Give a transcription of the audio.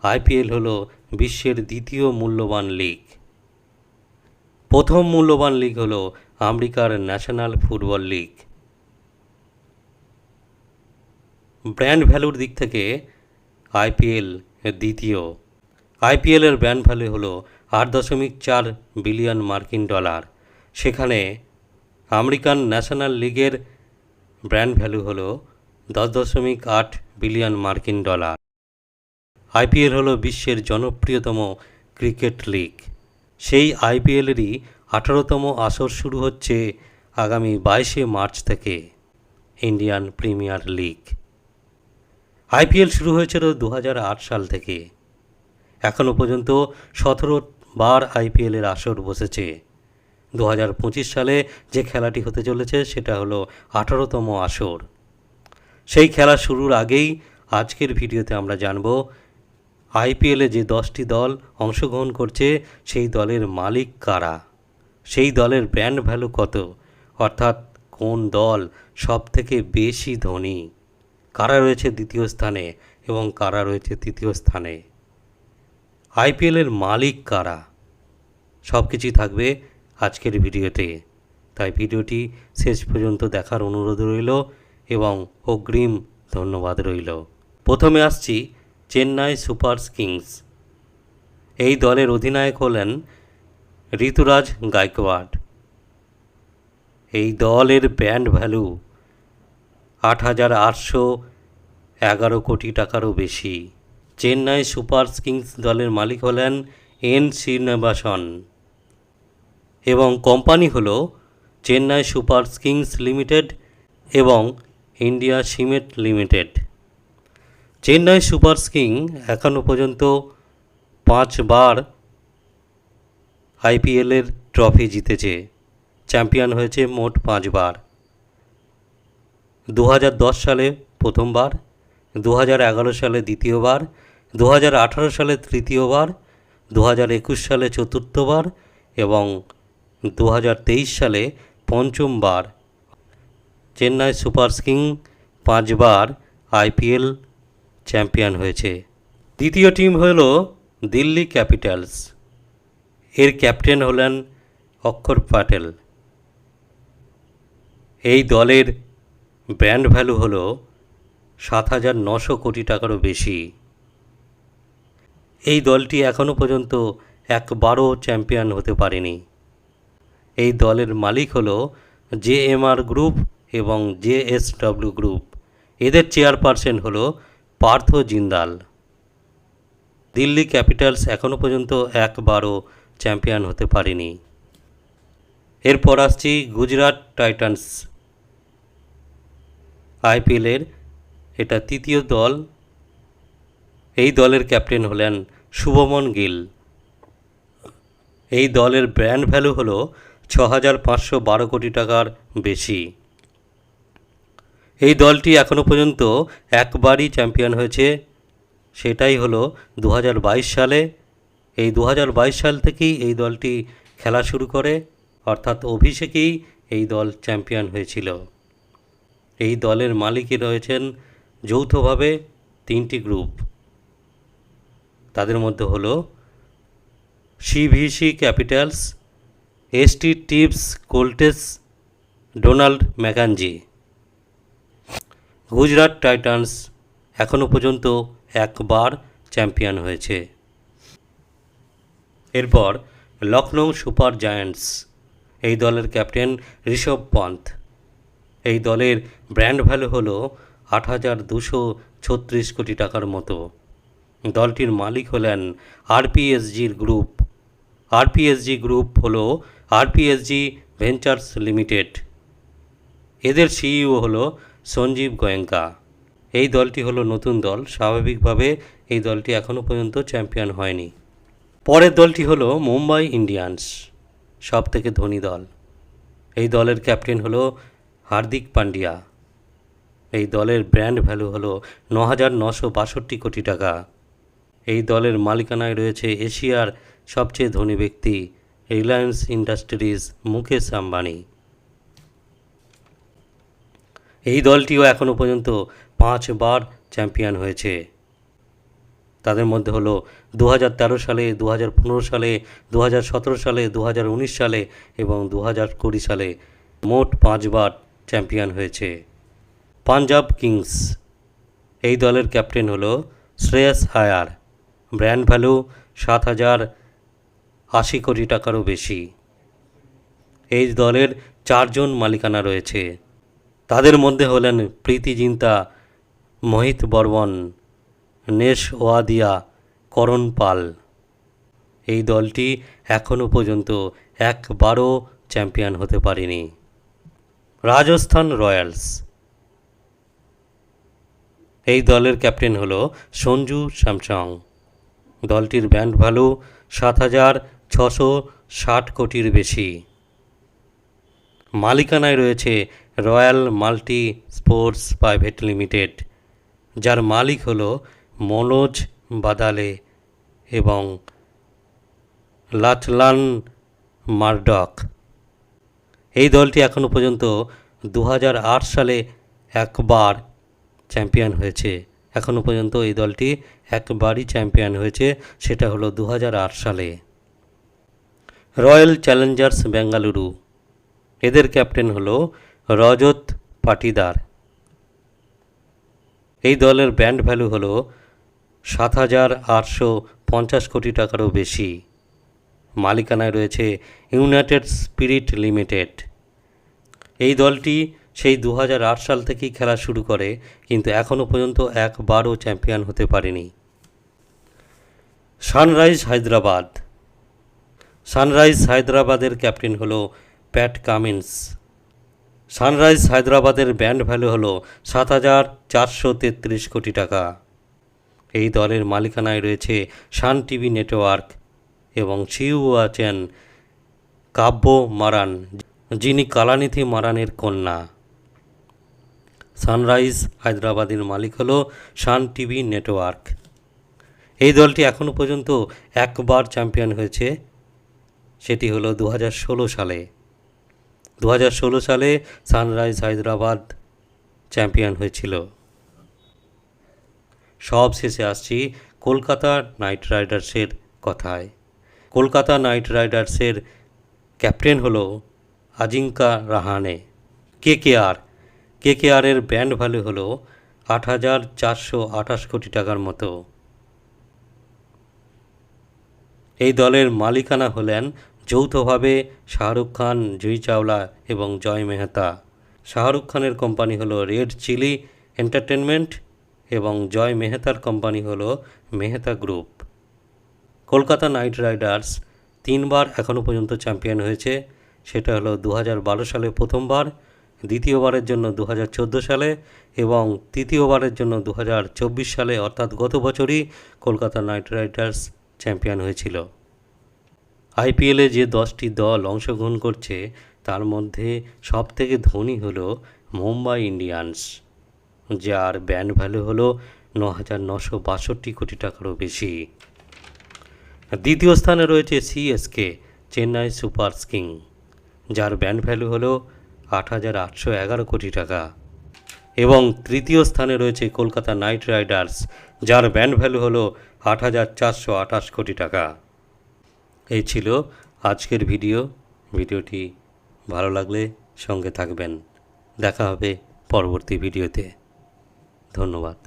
IPL হলো বিশ্বের দ্বিতীয় মূল্যবান লিগ। প্রথম মূল্যবান লিগ হলো আমেরিকার ন্যাশনাল ফুটবল লিগ। ব্র্যান্ড ভ্যালুর দিক থেকে আইপিএল দ্বিতীয়। আইপিএলের ব্র্যান্ড ভ্যালু হলো 8.4 বিলিয়ন মার্কিন ডলার। সেখানে আমেরিকান ন্যাশনাল লিগের ব্র্যান্ড ভ্যালু হলো 10.8 বিলিয়ন মার্কিন ডলার। আইপিএল হলো বিশ্বের জনপ্রিয়তম ক্রিকেট লিগ। সেই আইপিএলেরই 18তম আসর শুরু হচ্ছে আগামী 22শে মার্চ থেকে। Indian premier league. আইপিএল শুরু হয়েছিল 2008 সাল থেকে। এখনও পর্যন্ত 17 বার আইপিএলের আসর বসেছে। 2025 সালে যে খেলাটি হতে চলেছে সেটা হলো 18তম আসর। সেই খেলা শুরুর আগেই আজকের ভিডিওতে আমরা জানব আইপিএলে যে 10টি দল অংশগ্রহণ করছে সেই দলের মালিক কারা, সেই দলের ব্র্যান্ড ভ্যালু কত, অর্থাৎ কোন দল সবথেকে বেশি ধনী, কারা রয়েছে দ্বিতীয় স্থানে এবং কারা রয়েছে তৃতীয় স্থানে, আইপিএলের মালিক কারা, সব কিছুই থাকবে আজকের ভিডিওতে। তাই ভিডিওটি শেষ পর্যন্ত দেখার অনুরোধ রইল এবং অগ্রিম ধন্যবাদ রইল। প্রথমে আসছি চেন্নাই সুপার কিংস। এই দলের অধিনায়ক হলেন ঋতুরাজ গায়কোয়াড়। এই দলের ব্র্যান্ড ভ্যালু 8,811 কোটি টাকারও বেশি। চেন্নাই সুপার কিংস দলের মালিক হলেন এন শ্রীনিবাসন এবং কোম্পানি হল চেন্নাই সুপার কিংস লিমিটেড এবং India cement limited. Chennai super kings এখনও পর্যন্ত 5 বার আইপিএলের ট্রফি জিতেছে, চ্যাম্পিয়ন হয়েছে মোট 5 বার। 2010 সালে প্রথমবার, 2011 সালে দ্বিতীয়বার, 2018 সালে তৃতীয়বার, 2021 সালে চতুর্থবার এবং 2023 সালে পঞ্চমবার চেন্নাই সুপার কিংস 5 বার আইপিএল চ্যাম্পিয়ন হয়েছে। দ্বিতীয় টিম হল দিল্লি ক্যাপিটালস। এর ক্যাপ্টেন হলেন অক্ষর প্যাটেল। এই দলের ব্র্যান্ড ভ্যালু হল 7,900 কোটি টাকারও বেশি। এই দলটি এখনও পর্যন্ত একবারও চ্যাম্পিয়ন হতে পারেনি। এই দলের মালিক হল জেএমআর গ্রুপ এবং জেএসডব্লিউ গ্রুপ। এদের চেয়ারপারসন হল পার্থ জিন্দাল। দিল্লি ক্যাপিটালস এখনও পর্যন্ত একবারও চ্যাম্পিয়ন হতে পারেনি। এরপর আসছি গুজরাট টাইটান্স। আইপিএলের এটা তৃতীয় দল। এই দলের ক্যাপ্টেন হলেন শুভমন গিল। এই দলের ব্র্যান্ড ভ্যালু হলো 6,512 কোটি টাকার বেশি। এই দলটি এখনও পর্যন্ত একবারই চ্যাম্পিয়ন হয়েছে, সেটাই হলো 2022 সালে। এই 2022 সাল থেকেই এই দলটি খেলা শুরু করে, অর্থাৎ অভিষেকেই এই দল চ্যাম্পিয়ন হয়েছিল। এই দলের মালিকই রয়েছেন যৌথভাবে 3টি গ্রুপ। তাদের মধ্যে হলো সিভিসি ক্যাপিটালস, এসটি টিপস কোল্টেস, ডোনাল্ড ম্যাকানজি। গুজরাট টাইটান্স এখনও পর্যন্ত একবার চ্যাম্পিয়ন হয়েছে। এরপর লখনৌ সুপার জায়ান্টস। এই দলের ক্যাপ্টেন ঋষভ পন্থ। এই দলের ব্র্যান্ড ভ্যালু হলো 8,236 কোটি টাকার মতো। দলটির মালিক হলেন আরপিএসজির গ্রুপ। আরপিএসজি গ্রুপ হলো আরপিএসজি ভেঞ্চার্স লিমিটেড। এদের সিইও হলো সঞ্জীব গোয়েঙ্কা। এই দলটি হলো নতুন দল। স্বাভাবিকভাবে এই দলটি এখনও পর্যন্ত চ্যাম্পিয়ন হয়নি। পরের দলটি হলো মুম্বাই ইন্ডিয়ান্স, সবথেকে ধনী দল। এই দলের ক্যাপ্টেন হলো হার্দিক পান্ডিয়া। এই দলের ব্র্যান্ড ভ্যালু হলো 9,962 কোটি টাকা। এই দলের মালিকানায় রয়েছে এশিয়ার সবচেয়ে ধনী ব্যক্তি রিলায়েন্স ইন্ডাস্ট্রিজ মুকেশ আম্বানি। এই দলটিও এখনও পর্যন্ত 5 বার চ্যাম্পিয়ন হয়েছে। তাদের মধ্যে হলো 2013 সালে, 2015 সালে, 2017 সালে, 2019 সালে এবং 2020 সালে মোট 5 বার চ্যাম্পিয়ন হয়েছে। পাঞ্জাব কিংস, এই দলের ক্যাপ্টেন হলো শ্রেয়াস আয়ার। ব্র্যান্ড ভ্যালু 7,080 কোটি টাকারও বেশি। এই দলের 4 জন মালিকানা রয়েছে। তাদের মধ্যে হলেন প্রীতি জিন্তা, মোহিত বর্মন, নেশ ওয়াদিয়া, করণ পাল। এই দলটি এখনও পর্যন্ত একবারও চ্যাম্পিয়ন হতে পারেনি। রাজস্থান রয়্যালস, এই দলের ক্যাপ্টেন হলো সঞ্জু স্যামসং। দলটির ব্র্যান্ড ভ্যালু 7,660 কোটির বেশি। মালিকানায় রয়েছে royal multi sports private limited, যার মালিক হলো মনোজ বাদালে এবং লাচলান মার্ডক। এই দলটি এখনও পর্যন্ত 2008 সালে একবার চ্যাম্পিয়ন হয়েছে। এখনও পর্যন্ত এই দলটি একবারই চ্যাম্পিয়ন হয়েছে, সেটা হলো 2008 সালে। রয়্যাল চ্যালেঞ্জার্স বেঙ্গালুরু, এদের ক্যাপ্টেন হলো রজত পাটিদার। এই দলের ব্র্যান্ড ভ্যালু হলো 7,850 কোটি টাকারও বেশি। মালিকানায় রয়েছে ইউনাইটেড স্পিরিট লিমিটেড। এই দলটি সেই 2008 সাল থেকেই খেলা শুরু করে, কিন্তু এখনও পর্যন্ত একবারও চ্যাম্পিয়ন হতে পারেনি। সানরাইজ হায়দ্রাবাদ, সানরাইজ হায়দ্রাবাদের ক্যাপ্টেন হলো প্যাট কামিন্স। সানরাইজ হায়দ্রাবাদের ব্র্যান্ড ভ্যালু হলো 7,433 কোটি টাকা। এই দলের মালিকানায় রয়েছে সান টিভি নেটওয়ার্ক এবং শিউ আছেন কাব্য মারান, যিনি কালানিধি মারানের কন্যা। সানরাইজ হায়দ্রাবাদের মালিক হলো সান টিভি নেটওয়ার্ক। এই দলটি এখনও পর্যন্ত একবার চ্যাম্পিয়ন হয়েছে, সেটি হলো 2016 সালে। 2016 সালে সানরাইজ হায়দ্রাবাদ চ্যাম্পিয়ন হয়েছিল। সব শেষে আসছি কলকাতা নাইট রাইডার্সের কথায়। কলকাতা নাইট রাইডার্সের ক্যাপ্টেন হলো আজিঙ্কা রাহানে। কেকেআরের ব্র্যান্ড ভ্যালু হলো 8,428 কোটি টাকার মতো। এই দলের মালিকানা হলেন যৌথভাবে শাহরুখ খান, জুহি চাওলা এবং জয় মেহতা। শাহরুখ খানের কোম্পানি হলো রেড চিলি এন্টারটেনমেন্ট এবং জয় মেহতার কোম্পানি হলো Mehta group. Kolkata night Riders 3 বার এখনও পর্যন্ত চ্যাম্পিয়ন হয়েছে, সেটা হলো 2012 সালে প্রথমবার, দ্বিতীয়বারের জন্য 2014 সালে এবং তৃতীয়বারের জন্য 2024 সালে, অর্থাৎ গত বছরই কলকাতা নাইট রাইডার্স চ্যাম্পিয়ন হয়েছিল। আইপিএলে যে 10টি দল অংশগ্রহণ করছে তার মধ্যে সবথেকে ধনী হলো মুম্বাই ইন্ডিয়ান্স, যার ব্র্যান্ড ভ্যালু হলো 9,962 কোটি টাকারও বেশি। দ্বিতীয় স্থানে রয়েছে সিএসকে, চেন্নাই সুপার কিং, যার ব্র্যান্ড ভ্যালু হলো 8,811 কোটি টাকা। এবং তৃতীয় স্থানে রয়েছে কলকাতা নাইট রাইডার্স, যার ব্র্যান্ড ভ্যালু হলো 8,428 কোটি টাকা। এই ছিল আজকের ভিডিওটি ভালো লাগলে সঙ্গে থাকবেন। দেখা হবে পরবর্তী ভিডিওতে। ধন্যবাদ।